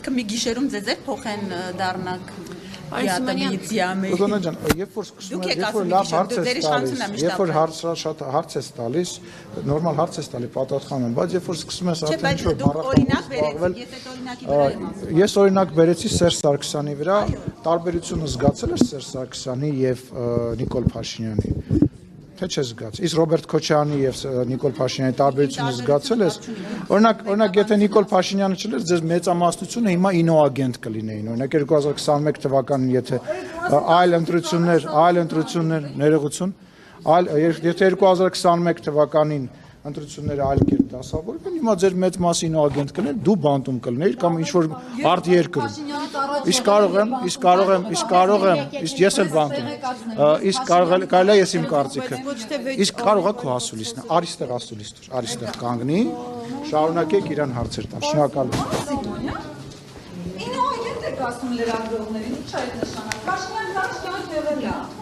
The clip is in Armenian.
պետք է մի գիշերում ձեզ փոխեն դառնաք Ադոնա ջան, երբ որ սկսում եք, երբ որ լավ հարց ես տալիս, երբ որ շատ հարց ես տալիս, նորմալ հարց ես տալիս, պատասխանում, բայց երբ որ սկսում ես արդեն ինչ-որ բառախոսով զբաղվել, ես օրինակ բերեցի Սերժ Սարգսյանի վրա, տարբերությունը զգացել ես Սերժ Սարգսյանի եւ Նիկոլ Փաշինյանի, թե չես զգացել, իսկ Ռոբերտ Քոչարյանի եւ Նիկոլ Փաշինյանի տարբերությունը զգացել ես, օրինակ եթե Նիկոլ Փաշինյանը չլեր, ձեզ մեծամասնությունը հիմա ինոագենտ կլինեին, օրինակ 2021 թվականին եթե այլ ընտրություններ, ներողություն, եթե 2021 թվականին ընտրությունները այլ կերպ դասավորվեն, հիմա ձեր մեծ մասին ագենտ կլներ, դու բանտում կլներ կամ ինչ-որ արդ երկրում։ Իսկ կարող եմ, ես էլ բանտում։ Իսկ կարելի է ես իմ կարծիքը։ Իսկ կարող է քո ասուլիսն, արիստեղ ասուլիս դուր, արիստեղ կանգնի, շարունակեք իրան հարցեր տալ։ Շնորհակալություն։ Ինոագենտ եք ասում լրագրողներին, ի՞նչ է այդ նշանակում։ Փաշինյանը դաշնյակ եղել է։